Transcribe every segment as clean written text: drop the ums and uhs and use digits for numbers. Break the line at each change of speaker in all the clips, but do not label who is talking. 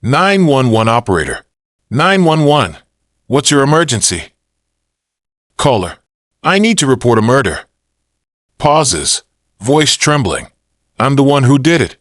911 operator. 911. What's your emergency? Caller. I need to report a murder. Pauses. Voice trembling. I'm the one who did it.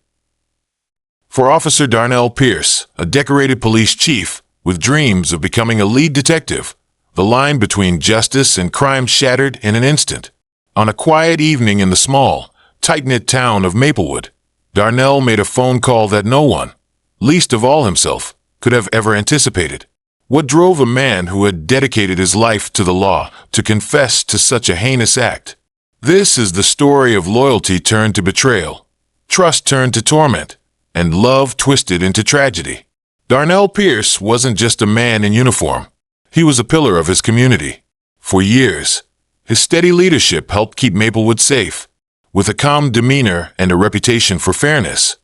For Officer Darnell Pierce, a decorated police chief with dreams of becoming a lead detective, the line between justice and crime shattered in an instant. On a quiet evening in the small, tight-knit town of Maplewood, Darnell made a phone call that no one, least of all himself, could have ever anticipated. What drove a man who had dedicated his life to the law to confess to such a heinous act? This is the story of loyalty turned to betrayal, trust turned to torment, and love twisted into tragedy. Darnell Pierce wasn't just a man in uniform. He was a pillar of his community. For years, his steady leadership helped keep Maplewood safe. With a calm demeanor and a reputation for fairness,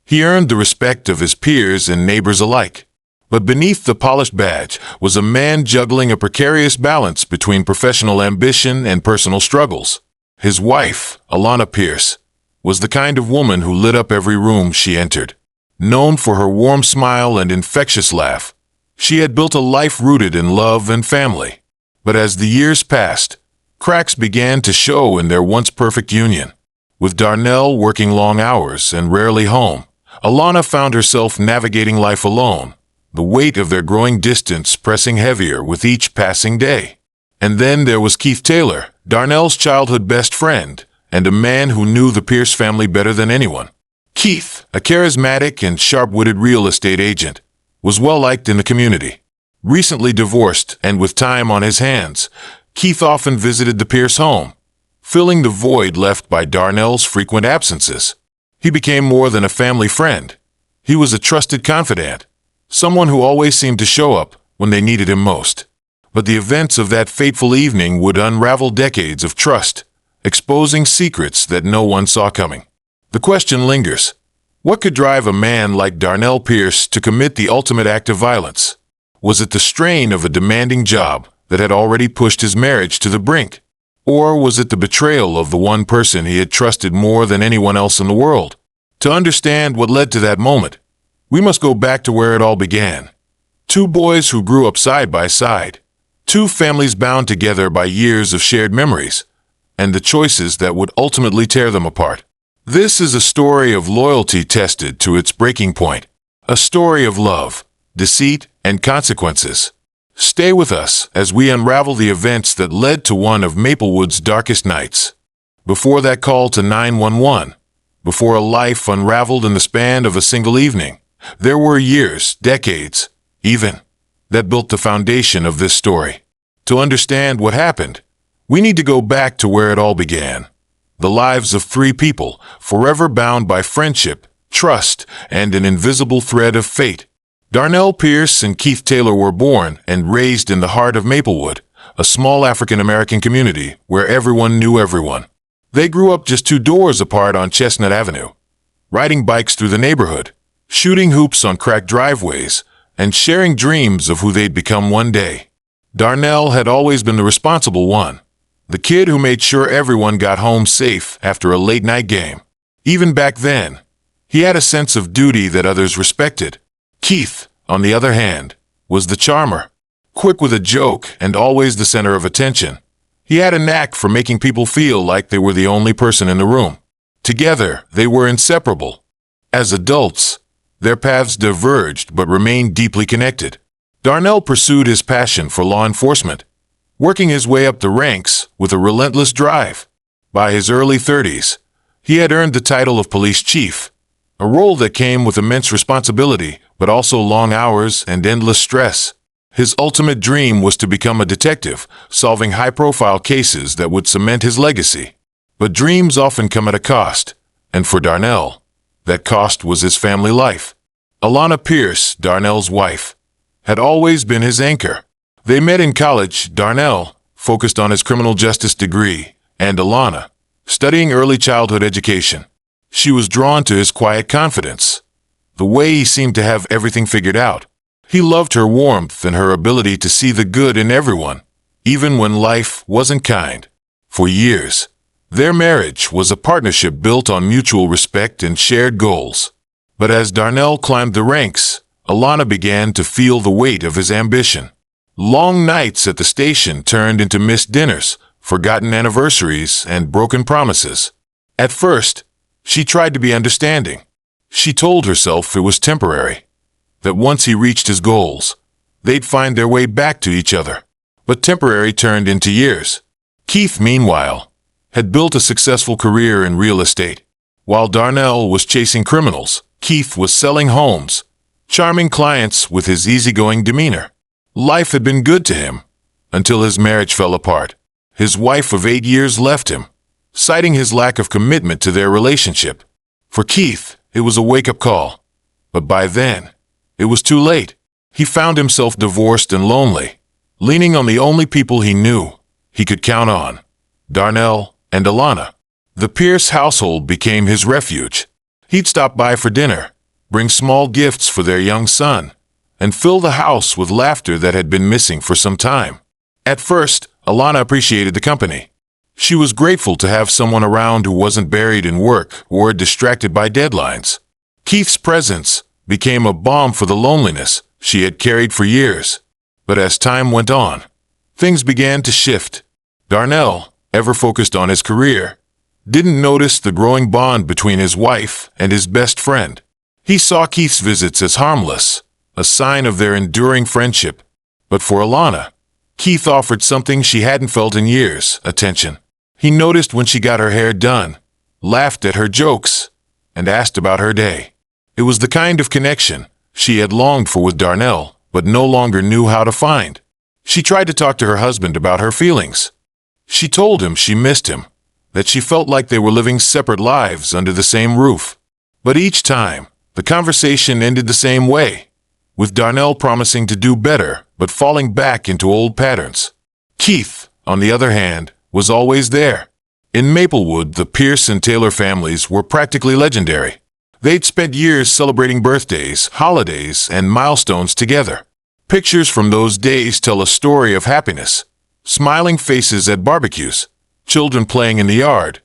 he earned the respect of his peers and neighbors alike. But beneath the polished badge was a man juggling a precarious balance between professional ambition and personal struggles. His wife, Alana Pierce, was the kind of woman who lit up every room she entered. Known for her warm smile and infectious laugh, she had built a life rooted in love and family. But as the years passed, cracks began to show in their once perfect union. With Darnell working long hours and rarely home, Alana found herself navigating life alone, the weight of their growing distance pressing heavier with each passing day. And then there was Keith Taylor, Darnell's childhood best friend, and a man who knew the Pierce family better than anyone. Keith, a charismatic and sharp-witted real estate agent, was well-liked in the community. Recently divorced and with time on his hands, Keith often visited the Pierce home, filling the void left by Darnell's frequent absences. He became more than a family friend. He was a trusted confidant, someone who always seemed to show up when they needed him most. But the events of that fateful evening would unravel decades of trust, exposing secrets that no one saw coming. The question lingers. What could drive a man like Darnell Pierce to commit the ultimate act of violence? Was it the strain of a demanding job that had already pushed his marriage to the brink? Or was it the betrayal of the one person he had trusted more than anyone else in the world? To understand what led to that moment, we must go back to where it all began. Two boys who grew up side by side, two families bound together by years of shared memories, and the choices that would ultimately tear them apart. This is a story of loyalty tested to its breaking point, a story of love, deceit, and consequences. Stay with us as we unravel the events that led to one of Maplewood's darkest nights. Before that call to 911, before a life unraveled in the span of a single evening, there were years, decades, even, that built the foundation of this story. To understand what happened, we need to go back to where it all began. The lives of three people, forever bound by friendship, trust, and an invisible thread of fate. Darnell Pierce and Keith Taylor were born and raised in the heart of Maplewood, a small African-American community where everyone knew everyone. They grew up just 2 doors apart on Chestnut Avenue, riding bikes through the neighborhood, shooting hoops on cracked driveways, and sharing dreams of who they'd become one day. Darnell had always been the responsible one, the kid who made sure everyone got home safe after a late-night game. Even back then, he had a sense of duty that others respected. Keith, on the other hand, was the charmer, quick with a joke and always the center of attention. He had a knack for making people feel like they were the only person in the room. Together, they were inseparable. As adults, their paths diverged but remained deeply connected. Darnell pursued his passion for law enforcement, working his way up the ranks with a relentless drive. By his early 30s, he had earned the title of police chief, a role that came with immense responsibility, but also long hours and endless stress. His ultimate dream was to become a detective, solving high-profile cases that would cement his legacy. But dreams often come at a cost, and for Darnell, that cost was his family life. Alana Pierce, Darnell's wife, had always been his anchor. They met in college. Darnell focused on his criminal justice degree, and Alana, studying early childhood education. She was drawn to his quiet confidence, the way he seemed to have everything figured out. He loved her warmth and her ability to see the good in everyone, even when life wasn't kind. For years, their marriage was a partnership built on mutual respect and shared goals. But as Darnell climbed the ranks, Alana began to feel the weight of his ambition. Long nights at the station turned into missed dinners, forgotten anniversaries, and broken promises. At first, she tried to be understanding. She told herself it was temporary, that once he reached his goals, they'd find their way back to each other. But temporary turned into years. Keith, meanwhile, had built a successful career in real estate. While Darnell was chasing criminals, Keith was selling homes, charming clients with his easygoing demeanor. Life had been good to him, until his marriage fell apart. His wife of 8 years left him, citing his lack of commitment to their relationship. For Keith, it was a wake-up call. But by then, it was too late. He found himself divorced and lonely, leaning on the only people he knew he could count on, Darnell and Alana. The Pierce household became his refuge. He'd stop by for dinner, bring small gifts for their young son, and fill the house with laughter that had been missing for some time. At first, Alana appreciated the company. She was grateful to have someone around who wasn't buried in work or distracted by deadlines. Keith's presence became a balm for the loneliness she had carried for years. But as time went on, things began to shift. Darnell, ever focused on his career, didn't notice the growing bond between his wife and his best friend. He saw Keith's visits as harmless, a sign of their enduring friendship. But for Alana, Keith offered something she hadn't felt in years: attention. He noticed when she got her hair done, laughed at her jokes, and asked about her day. It was the kind of connection she had longed for with Darnell, but no longer knew how to find. She tried to talk to her husband about her feelings. She told him she missed him, that she felt like they were living separate lives under the same roof. But each time, the conversation ended the same way, with Darnell promising to do better, but falling back into old patterns. Keith, on the other hand, was always there. In Maplewood, the Pierce and Taylor families were practically legendary. They'd spent years celebrating birthdays, holidays, and milestones together. Pictures from those days tell a story of happiness: smiling faces at barbecues, children playing in the yard,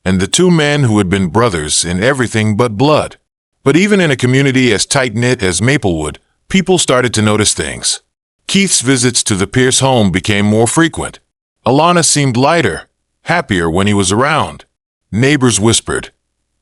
and the two men who had been brothers in everything but blood. But even in a community as tight-knit as Maplewood, people started to notice things. Keith's visits to the Pierce home became more frequent. Alana seemed lighter, happier when he was around. Neighbors whispered,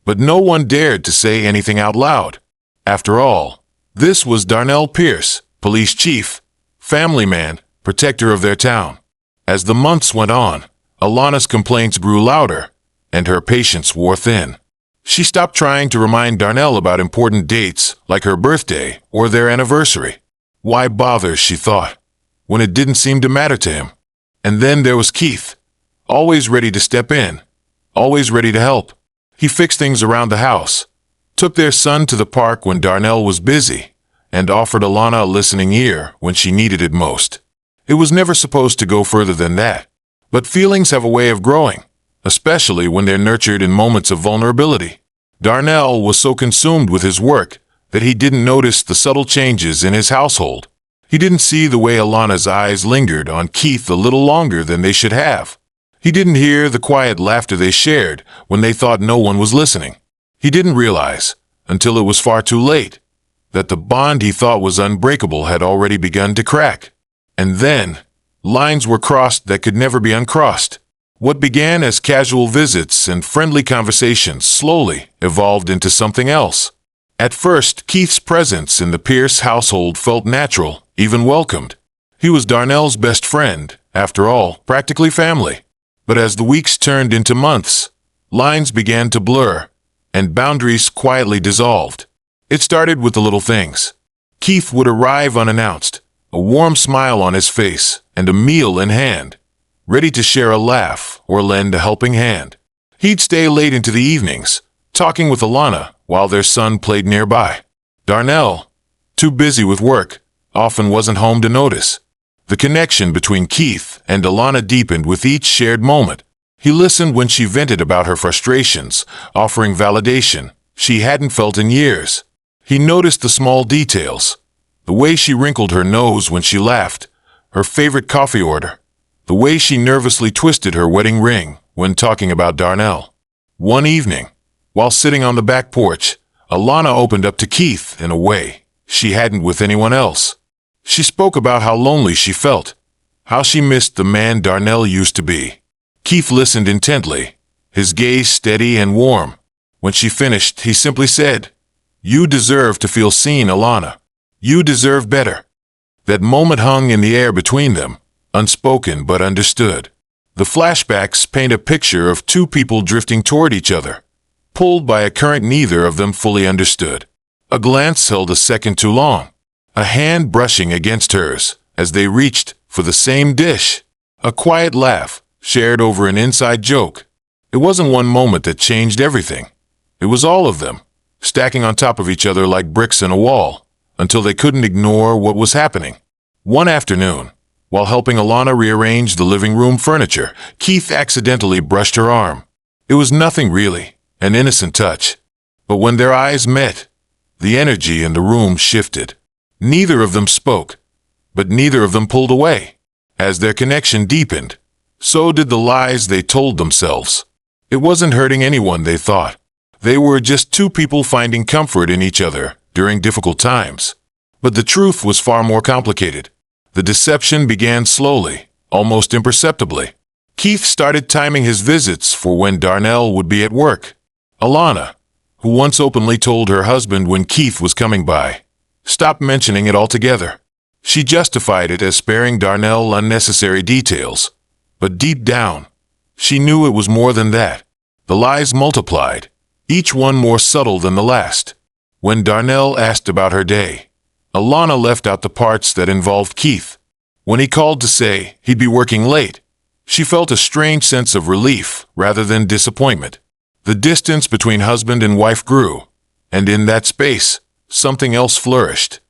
but no one dared to say anything out loud. After all, this was Darnell Pierce, police chief, family man, protector of their town. As the months went on, Alana's complaints grew louder, and her patience wore thin. She stopped trying to remind Darnell about important dates like her birthday or their anniversary. Why bother, she thought, when it didn't seem to matter to him? And then there was Keith, always ready to step in, always ready to help. He fixed things around the house, took their son to the park when Darnell was busy, and offered Alana a listening ear when she needed it most. It was never supposed to go further than that, but feelings have a way of growing, especially when they're nurtured in moments of vulnerability. Darnell was so consumed with his work that he didn't notice the subtle changes in his household. He didn't see the way Alana's eyes lingered on Keith a little longer than they should have. He didn't hear the quiet laughter they shared when they thought no one was listening. He didn't realize, until it was far too late, that the bond he thought was unbreakable had already begun to crack. And then, lines were crossed that could never be uncrossed. What began as casual visits and friendly conversations slowly evolved into something else. At first, Keith's presence in the Pierce household felt natural, even welcomed. He was Darnell's best friend, after all, practically family. But as the weeks turned into months, lines began to blur, and boundaries quietly dissolved. It started with the little things. Keith would arrive unannounced, a warm smile on his face, and a meal in hand, ready to share a laugh or lend a helping hand. He'd stay late into the evenings, talking with Alana while their son played nearby. Darnell, too busy with work, often wasn't home to notice. The connection between Keith and Alana deepened with each shared moment. He listened when she vented about her frustrations, offering validation she hadn't felt in years. He noticed the small details, the way she wrinkled her nose when she laughed, her favorite coffee order, the way she nervously twisted her wedding ring when talking about Darnell. One evening, while sitting on the back porch, Alana opened up to Keith in a way she hadn't with anyone else. She spoke about how lonely she felt, how she missed the man Darnell used to be. Keith listened intently, his gaze steady and warm. When she finished, he simply said, "You deserve to feel seen, Alana. You deserve better." That moment hung in the air between them, unspoken but understood. The flashbacks paint a picture of two people drifting toward each other, pulled by a current neither of them fully understood. A glance held a second too long, a hand brushing against hers as they reached for the same dish, a quiet laugh shared over an inside joke. It wasn't one moment that changed everything. It was all of them, stacking on top of each other like bricks in a wall, until they couldn't ignore what was happening. One afternoon, while helping Alana rearrange the living room furniture, Keith accidentally brushed her arm. It was nothing really, an innocent touch. But when their eyes met, the energy in the room shifted. Neither of them spoke, but neither of them pulled away. As their connection deepened, so did the lies they told themselves. It wasn't hurting anyone, they thought. They were just two people finding comfort in each other during difficult times. But the truth was far more complicated. The deception began slowly, almost imperceptibly. Keith started timing his visits for when Darnell would be at work. Alana, who once openly told her husband when Keith was coming by, stopped mentioning it altogether. She justified it as sparing Darnell unnecessary details. But deep down, she knew it was more than that. The lies multiplied, each one more subtle than the last. When Darnell asked about her day, Alana left out the parts that involved Keith. When he called to say he'd be working late, she felt a strange sense of relief rather than disappointment. The distance between husband and wife grew, and in that space, something else flourished.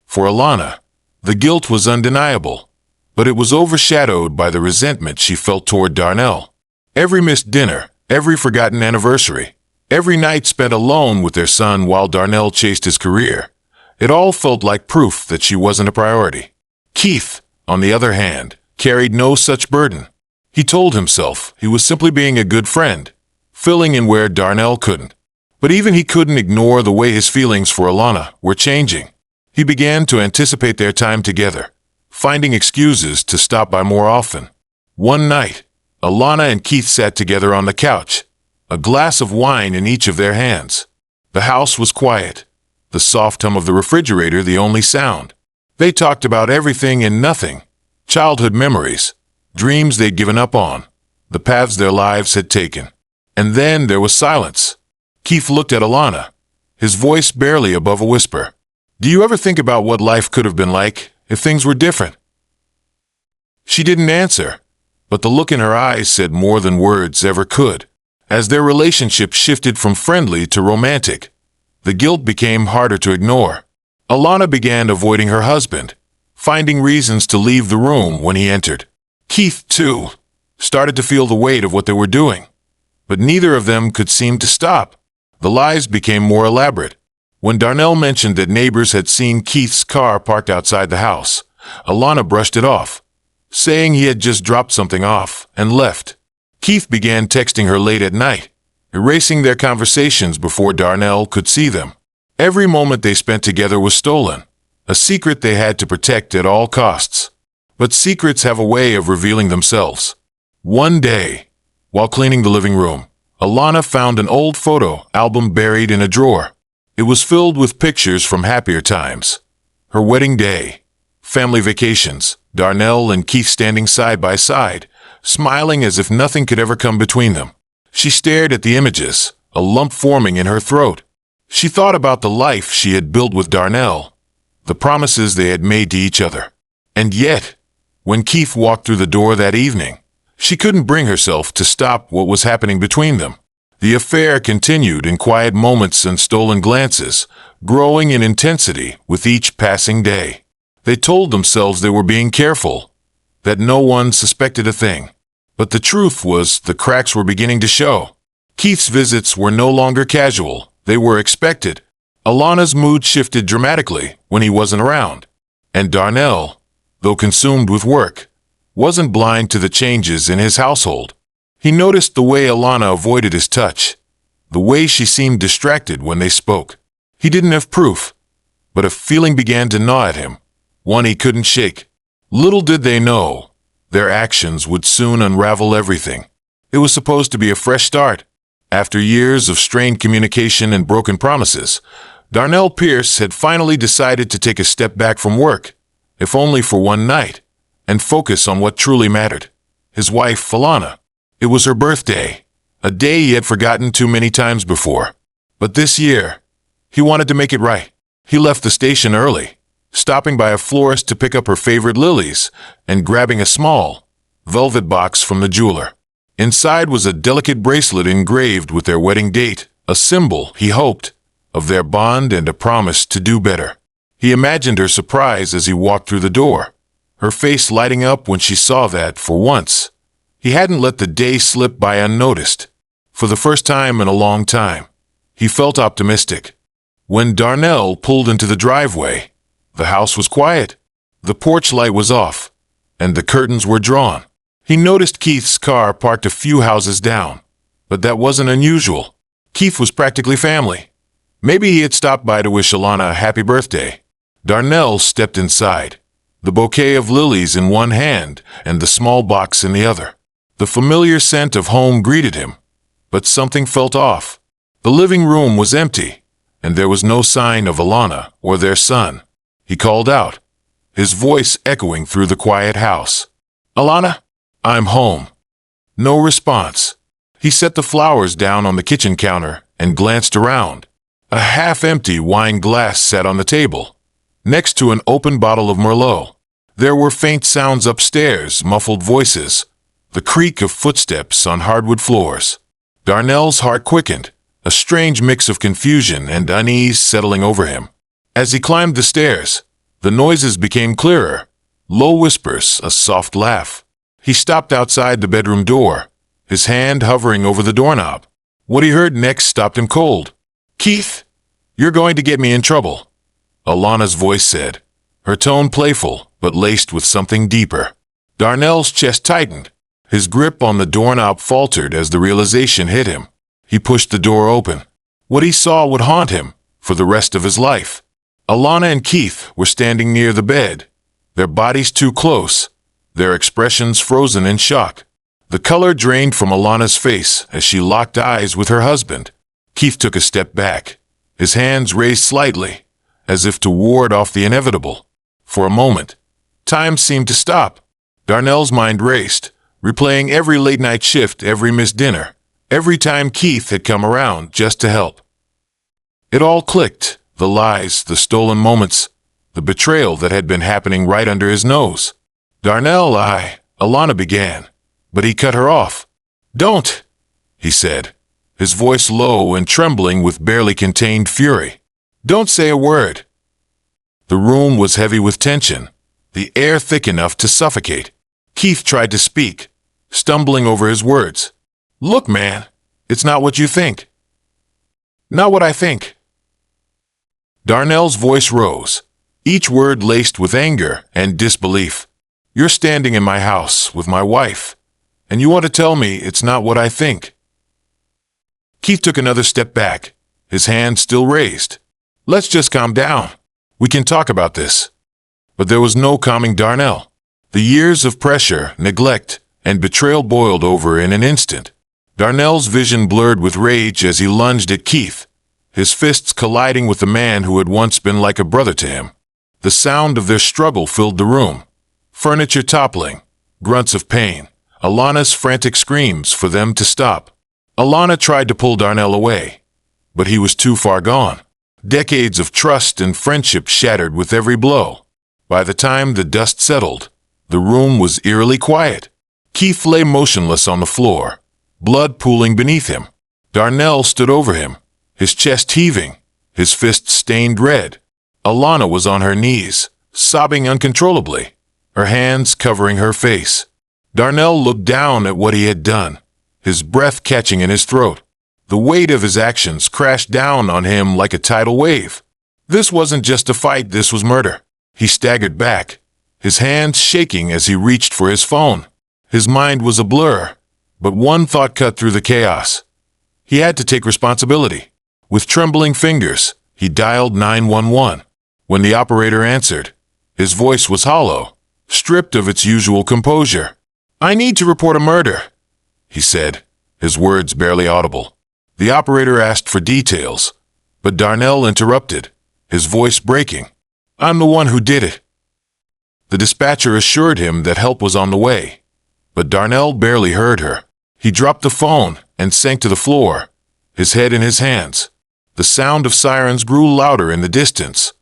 For Alana, the guilt was undeniable, but it was overshadowed by the resentment she felt toward Darnell. Every missed dinner, every forgotten anniversary, every night spent alone with their son while Darnell chased his career, it all felt like proof that she wasn't a priority. Keith, on the other hand, carried no such burden. He told himself he was simply being a good friend, filling in where Darnell couldn't. But even he couldn't ignore the way his feelings for Alana were changing. He began to anticipate their time together, finding excuses to stop by more often. One night, Alana and Keith sat together on the couch, a glass of wine in each of their hands. The house was quiet, the soft hum of the refrigerator the only sound. They talked about everything and nothing, childhood memories, dreams they'd given up on, the paths their lives had taken. And then there was silence. Keith looked at Alana, his voice barely above a whisper. "Do you ever think about what life could have been like if things were different?" She didn't answer, but the look in her eyes said more than words ever could. As their relationship shifted from friendly to romantic, the guilt became harder to ignore. Alana began avoiding her husband, finding reasons to leave the room when he entered. Keith, too, started to feel the weight of what they were doing, but neither of them could seem to stop. The lies became more elaborate. When Darnell mentioned that neighbors had seen Keith's car parked outside the house, Alana brushed it off, saying he had just dropped something off and left. Keith began texting her late at night, erasing their conversations before Darnell could see them. Every moment they spent together was stolen, a secret they had to protect at all costs. But secrets have a way of revealing themselves. One day, while cleaning the living room, Alana found an old photo album buried in a drawer. It was filled with pictures from happier times. Her wedding day, family vacations, Darnell and Keith standing side by side, smiling as if nothing could ever come between them. She stared at the images, a lump forming in her throat. She thought about the life she had built with Darnell, the promises they had made to each other. And yet, when Keith walked through the door that evening, she couldn't bring herself to stop what was happening between them. The affair continued in quiet moments and stolen glances, growing in intensity with each passing day. They told themselves they were being careful, that no one suspected a thing. But the truth was the cracks were beginning to show. Keith's visits were no longer casual, they were expected. Alana's mood shifted dramatically when he wasn't around. And Darnell, though consumed with work, wasn't blind to the changes in his household. He noticed the way Alana avoided his touch, the way she seemed distracted when they spoke. He didn't have proof, but a feeling began to gnaw at him, one he couldn't shake. Little did they know, their actions would soon unravel everything. It was supposed to be a fresh start. After years of strained communication and broken promises, Darnell Pierce had finally decided to take a step back from work, if only for one night, and focus on what truly mattered. His wife, Alana. It was her birthday, a day he had forgotten too many times before. But this year, he wanted to make it right. He left the station early, stopping by a florist to pick up her favorite lilies and grabbing a small, velvet box from the jeweler. Inside was a delicate bracelet engraved with their wedding date, a symbol, he hoped, of their bond and a promise to do better. He imagined her surprise as he walked through the door, her face lighting up when she saw that, for once, he hadn't let the day slip by unnoticed. For the first time in a long time, he felt optimistic. When Darnell pulled into the driveway, the house was quiet. The porch light was off, and the curtains were drawn. He noticed Keith's car parked a few houses down, but that wasn't unusual. Keith was practically family. Maybe he had stopped by to wish Alana a happy birthday. Darnell stepped inside, the bouquet of lilies in one hand and the small box in the other. The familiar scent of home greeted him, but something felt off. The living room was empty, and there was no sign of Alana or their son. He called out, his voice echoing through the quiet house. "Alana, I'm home." No response. He set the flowers down on the kitchen counter and glanced around. A half-empty wine glass sat on the table, next to an open bottle of Merlot. There were faint sounds upstairs, muffled voices, the creak of footsteps on hardwood floors. Darnell's heart quickened, a strange mix of confusion and unease settling over him. As he climbed the stairs, the noises became clearer, low whispers, a soft laugh. He stopped outside the bedroom door, his hand hovering over the doorknob. What he heard next stopped him cold. "Keith, you're going to get me in trouble," Alana's voice said, her tone playful but laced with something deeper. Darnell's chest tightened. His grip on the doorknob faltered as the realization hit him. He pushed the door open. What he saw would haunt him for the rest of his life. Alana and Keith were standing near the bed, their bodies too close, their expressions frozen in shock. The color drained from Alana's face as she locked eyes with her husband. Keith took a step back, his hands raised slightly, as if to ward off the inevitable. For a moment, time seemed to stop. Darnell's mind raced, replaying every late-night shift, every missed dinner, every time Keith had come around just to help. It all clicked, the lies, the stolen moments, the betrayal that had been happening right under his nose. "Darnell, Alana began, but he cut her off. "Don't," he said, his voice low and trembling with barely contained fury. "Don't say a word." The room was heavy with tension, the air thick enough to suffocate. Keith tried to speak, stumbling over his words. "Look, man, it's not what you think." "Not what I think." Darnell's voice rose, each word laced with anger and disbelief. "You're standing in my house with my wife, and you want to tell me it's not what I think?" Keith took another step back, his hand still raised. "Let's just calm down. We can talk about this." But there was no calming Darnell. The years of pressure, neglect, and betrayal boiled over in an instant. Darnell's vision blurred with rage as he lunged at Keith, his fists colliding with the man who had once been like a brother to him. The sound of their struggle filled the room. Furniture toppling, grunts of pain, Alana's frantic screams for them to stop. Alana tried to pull Darnell away, but he was too far gone. Decades of trust and friendship shattered with every blow. By the time the dust settled, the room was eerily quiet. Keith lay motionless on the floor, blood pooling beneath him. Darnell stood over him, his chest heaving, his fists stained red. Alana was on her knees, sobbing uncontrollably, her hands covering her face. Darnell looked down at what he had done, his breath catching in his throat. The weight of his actions crashed down on him like a tidal wave. This wasn't just a fight, this was murder. He staggered back, his hands shaking as he reached for his phone. His mind was a blur, but one thought cut through the chaos. He had to take responsibility. With trembling fingers, he dialed 911. When the operator answered, his voice was hollow, stripped of its usual composure. "I need to report a murder," he said, his words barely audible. The operator asked for details, but Darnell interrupted, his voice breaking. "I'm the one who did it." The dispatcher assured him that help was on the way, but Darnell barely heard her. He dropped the phone and sank to the floor, his head in his hands. The sound of sirens grew louder in the distance,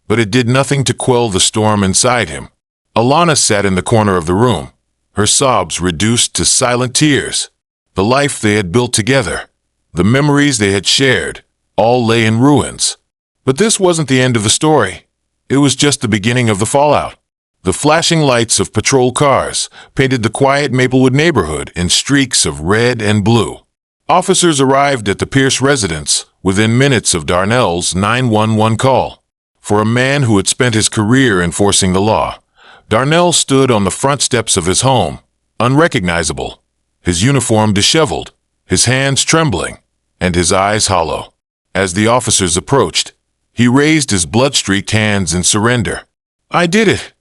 but it did nothing to quell the storm inside him. Alana sat in the corner of the room, her sobs reduced to silent tears. The life they had built together, the memories they had shared, all lay in ruins. But this wasn't the end of the story. It was just the beginning of the fallout. The flashing lights of patrol cars painted the quiet Maplewood neighborhood in streaks of red and blue. Officers arrived at the Pierce residence within minutes of Darnell's 911 call. For a man who had spent his career enforcing the law, Darnell stood on the front steps of his home, unrecognizable, his uniform disheveled, his hands trembling, and his eyes hollow. As the officers approached, he raised his blood-streaked hands in surrender. "I did it,"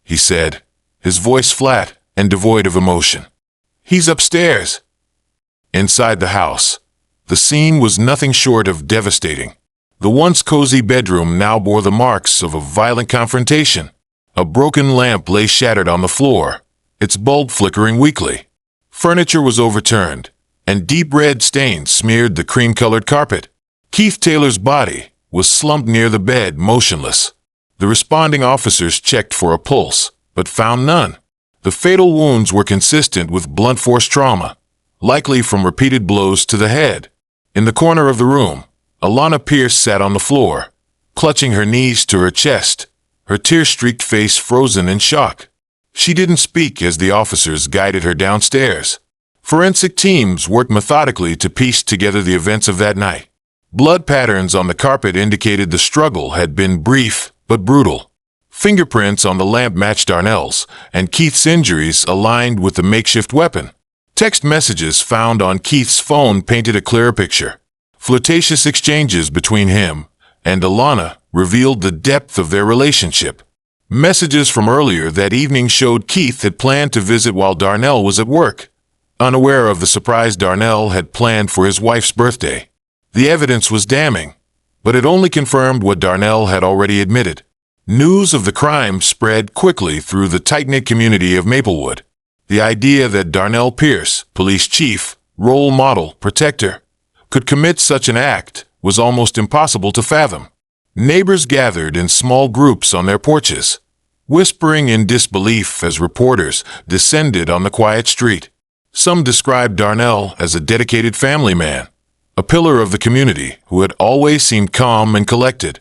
he said, his voice flat and devoid of emotion. "He's upstairs." Inside the house, the scene was nothing short of devastating. The once cozy bedroom now bore the marks of a violent confrontation. A broken lamp lay shattered on the floor, its bulb flickering weakly. Furniture was overturned, and deep red stains smeared the cream-colored carpet. Keith Taylor's body was slumped near the bed, motionless. The responding officers checked for a pulse, but found none. The fatal wounds were consistent with blunt force trauma, likely from repeated blows to the head. In the corner of the room, Alana Pierce sat on the floor, clutching her knees to her chest, her tear-streaked face frozen in shock. She didn't speak as the officers guided her downstairs. Forensic teams worked methodically to piece together the events of that night. Blood patterns on the carpet indicated the struggle had been brief but brutal. Fingerprints on the lamp matched Darnell's, and Keith's injuries aligned with the makeshift weapon. Text messages found on Keith's phone painted a clearer picture. Flirtatious exchanges between him and Alana revealed the depth of their relationship. Messages from earlier that evening showed Keith had planned to visit while Darnell was at work, unaware of the surprise Darnell had planned for his wife's birthday. The evidence was damning, but it only confirmed what Darnell had already admitted. News of the crime spread quickly through the tight-knit community of Maplewood. The idea that Darnell Pierce, police chief, role model, protector, could commit such an act was almost impossible to fathom. Neighbors gathered in small groups on their porches, whispering in disbelief as reporters descended on the quiet street. Some described Darnell as a dedicated family man, a pillar of the community who had always seemed calm and collected.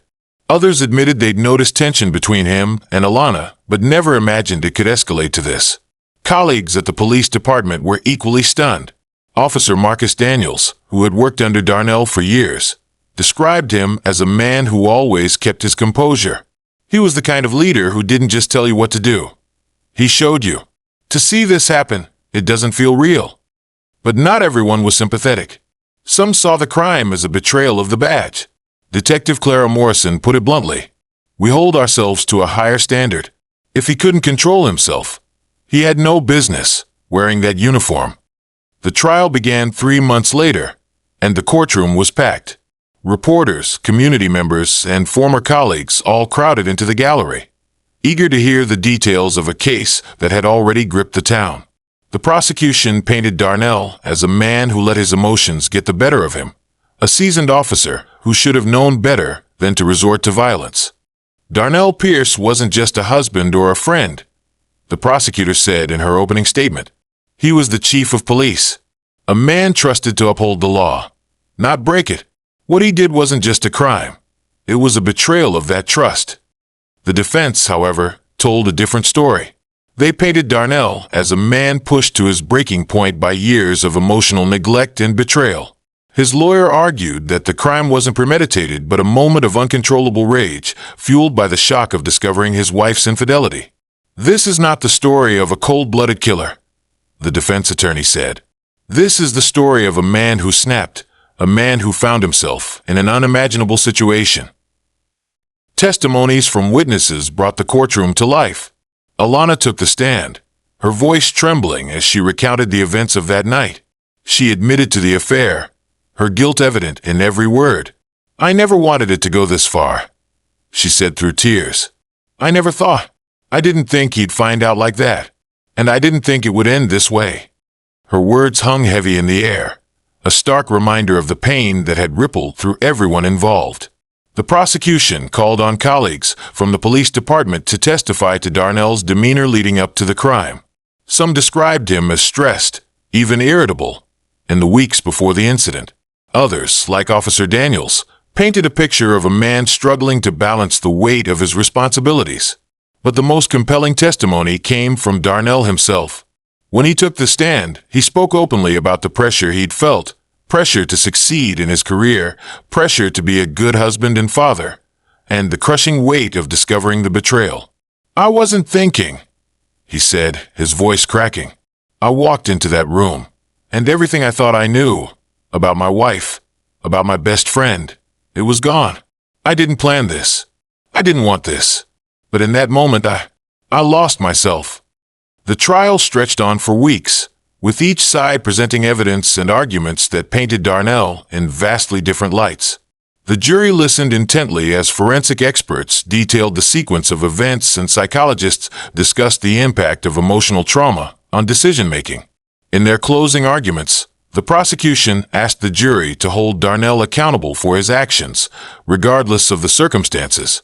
Others admitted they'd noticed tension between him and Alana, but never imagined it could escalate to this. Colleagues at the police department were equally stunned. Officer Marcus Daniels, who had worked under Darnell for years, described him as a man who always kept his composure. He was the kind of leader who didn't just tell you what to do. He showed you. To see this happen, it doesn't feel real. But not everyone was sympathetic. Some saw the crime as a betrayal of the badge. Detective Clara Morrison put it bluntly. "We hold ourselves to a higher standard. If he couldn't control himself, he had no business wearing that uniform." The trial began 3 months later, and the courtroom was packed. Reporters, community members, and former colleagues all crowded into the gallery, eager to hear the details of a case that had already gripped the town. The prosecution painted Darnell as a man who let his emotions get the better of him, a seasoned officer who should have known better than to resort to violence. Darnell Pierce wasn't just a husband or a friend, the prosecutor said in her opening statement. He was the chief of police, a man trusted to uphold the law, not break it. What he did wasn't just a crime. It was a betrayal of that trust. The defense, however, told a different story. They painted Darnell as a man pushed to his breaking point by years of emotional neglect and betrayal. His lawyer argued that the crime wasn't premeditated but a moment of uncontrollable rage, fueled by the shock of discovering his wife's infidelity. "This is not the story of a cold-blooded killer," the defense attorney said. "This is the story of a man who snapped, a man who found himself in an unimaginable situation." Testimonies from witnesses brought the courtroom to life. Alana took the stand, her voice trembling as she recounted the events of that night. She admitted to the affair, her guilt evident in every word. "I never wanted it to go this far," she said through tears. "I never thought. I didn't think he'd find out like that. And I didn't think it would end this way." Her words hung heavy in the air, a stark reminder of the pain that had rippled through everyone involved. The prosecution called on colleagues from the police department to testify to Darnell's demeanor leading up to the crime. Some described him as stressed, even irritable, in the weeks before the incident. Others, like Officer Daniels, painted a picture of a man struggling to balance the weight of his responsibilities. But the most compelling testimony came from Darnell himself. When he took the stand, he spoke openly about the pressure he'd felt, pressure to succeed in his career, pressure to be a good husband and father, and the crushing weight of discovering the betrayal. "I wasn't thinking," he said, his voice cracking. "I walked into that room, and everything I thought I knew, about my wife, about my best friend, it was gone. I didn't plan this. I didn't want this. But in that moment, I lost myself." The trial stretched on for weeks, with each side presenting evidence and arguments that painted Darnell in vastly different lights. The jury listened intently as forensic experts detailed the sequence of events and psychologists discussed the impact of emotional trauma on decision-making. In their closing arguments, the prosecution asked the jury to hold Darnell accountable for his actions, regardless of the circumstances.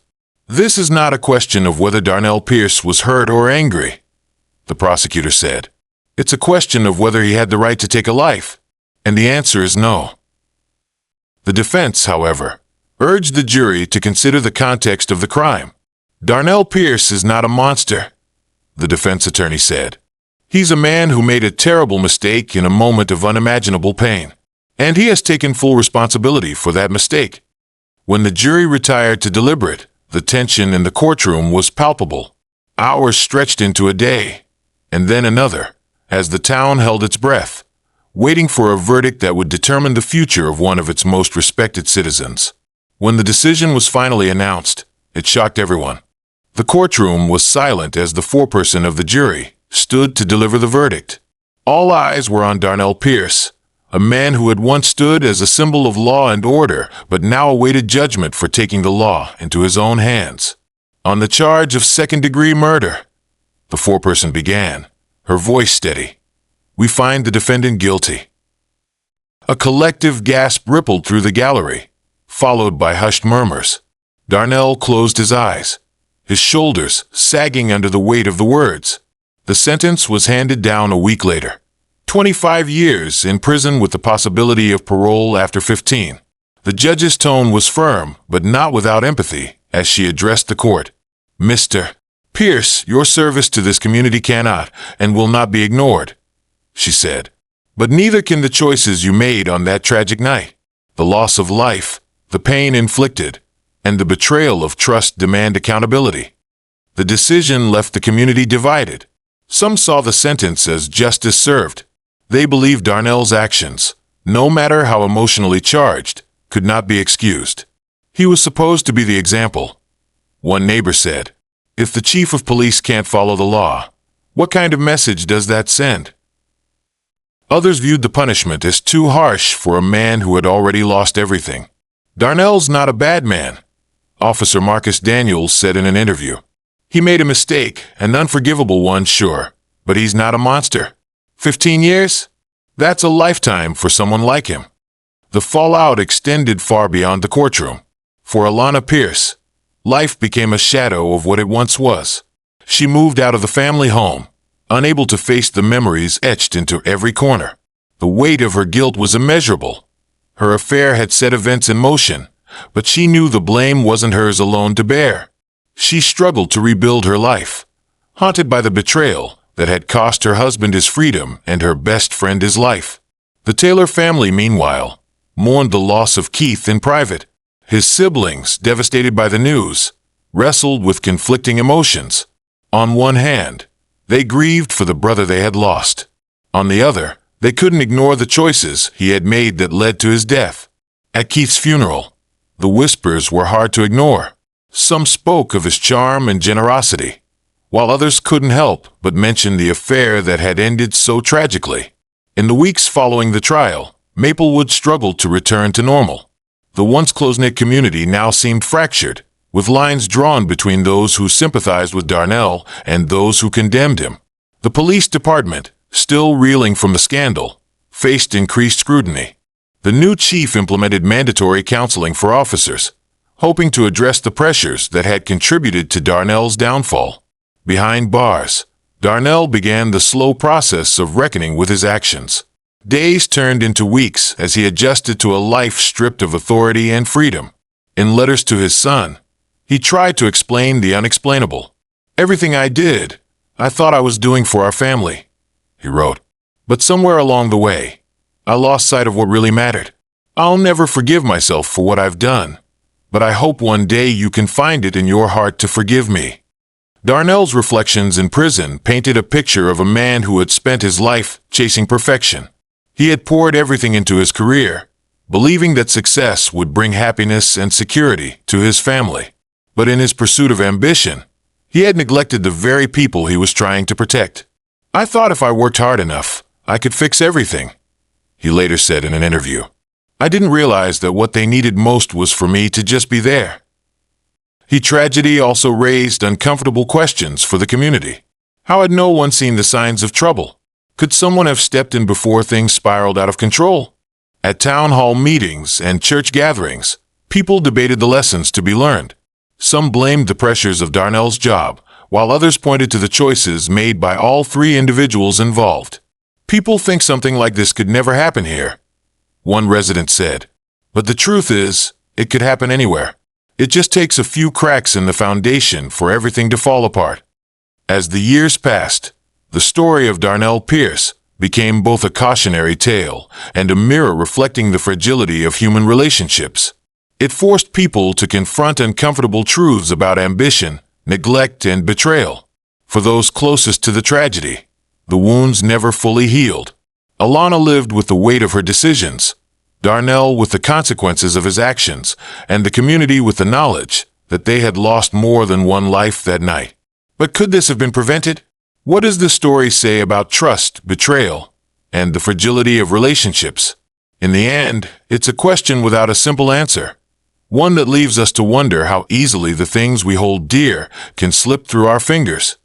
"This is not a question of whether Darnell Pierce was hurt or angry," the prosecutor said. "It's a question of whether he had the right to take a life, and the answer is no." The defense, however, urged the jury to consider the context of the crime. "Darnell Pierce is not a monster," the defense attorney said. "He's a man who made a terrible mistake in a moment of unimaginable pain, and he has taken full responsibility for that mistake." When the jury retired to deliberate, the tension in the courtroom was palpable. Hours stretched into a day, and then another, as the town held its breath, waiting for a verdict that would determine the future of one of its most respected citizens. When the decision was finally announced, it shocked everyone. The courtroom was silent as the foreperson of the jury stood to deliver the verdict. All eyes were on Darnell Pierce, a man who had once stood as a symbol of law and order, but now awaited judgment for taking the law into his own hands. "On the charge of second-degree murder," the foreperson began, her voice steady, "we find the defendant guilty." A collective gasp rippled through the gallery, followed by hushed murmurs. Darnell closed his eyes, his shoulders sagging under the weight of the words. The sentence was handed down a week later. 25 years in prison with the possibility of parole after 15. The judge's tone was firm, but not without empathy, as she addressed the court. "Mr. Pierce, your service to this community cannot and will not be ignored," she said. "But neither can the choices you made on that tragic night. The loss of life, the pain inflicted, and the betrayal of trust demand accountability." The decision left the community divided. Some saw the sentence as justice served. They believed Darnell's actions, no matter how emotionally charged, could not be excused. He was supposed to be the example. One neighbor said, "If the chief of police can't follow the law, what kind of message does that send?" Others viewed the punishment as too harsh for a man who had already lost everything. "Darnell's not a bad man," Officer Marcus Daniels said in an interview. "He made a mistake, an unforgivable one, sure, but he's not a monster. 15 years? That's a lifetime for someone like him." The fallout extended far beyond the courtroom. For Alana Pierce, life became a shadow of what it once was. She moved out of the family home, unable to face the memories etched into every corner. The weight of her guilt was immeasurable. Her affair had set events in motion, but she knew the blame wasn't hers alone to bear. She struggled to rebuild her life, haunted by the betrayal that had cost her husband his freedom and her best friend his life. The Taylor family, meanwhile, mourned the loss of Keith in private. His siblings, devastated by the news, wrestled with conflicting emotions. On one hand, they grieved for the brother they had lost. On the other, they couldn't ignore the choices he had made that led to his death. At Keith's funeral, the whispers were hard to ignore. Some spoke of his charm and generosity, while others couldn't help but mention the affair that had ended so tragically. In the weeks following the trial, Maplewood struggled to return to normal. The once close-knit community now seemed fractured, with lines drawn between those who sympathized with Darnell and those who condemned him. The police department, still reeling from the scandal, faced increased scrutiny. The new chief implemented mandatory counseling for officers, hoping to address the pressures that had contributed to Darnell's downfall. Behind bars, Darnell began the slow process of reckoning with his actions. Days turned into weeks as he adjusted to a life stripped of authority and freedom. In letters to his son, he tried to explain the unexplainable. "Everything I did, I thought I was doing for our family," he wrote. "But somewhere along the way, I lost sight of what really mattered. I'll never forgive myself for what I've done, but I hope one day you can find it in your heart to forgive me." Darnell's reflections in prison painted a picture of a man who had spent his life chasing perfection. He had poured everything into his career, believing that success would bring happiness and security to his family. But in his pursuit of ambition, he had neglected the very people he was trying to protect. "I thought if I worked hard enough, I could fix everything," he later said in an interview. "I didn't realize that what they needed most was for me to just be there." His tragedy also raised uncomfortable questions for the community. How had no one seen the signs of trouble? Could someone have stepped in before things spiraled out of control? At town hall meetings and church gatherings, people debated the lessons to be learned. Some blamed the pressures of Darnell's job, while others pointed to the choices made by all three individuals involved. "People think something like this could never happen here," one resident said. "But the truth is, it could happen anywhere. It just takes a few cracks in the foundation for everything to fall apart." As the years passed, the story of Darnell Pierce became both a cautionary tale and a mirror reflecting the fragility of human relationships. It forced people to confront uncomfortable truths about ambition, neglect, and betrayal. For those closest to the tragedy, the wounds never fully healed. Alana lived with the weight of her decisions, Darnell with the consequences of his actions, and the community with the knowledge that they had lost more than one life that night. But could this have been prevented? What does the story say about trust, betrayal, and the fragility of relationships? In the end, it's a question without a simple answer. One that leaves us to wonder how easily the things we hold dear can slip through our fingers.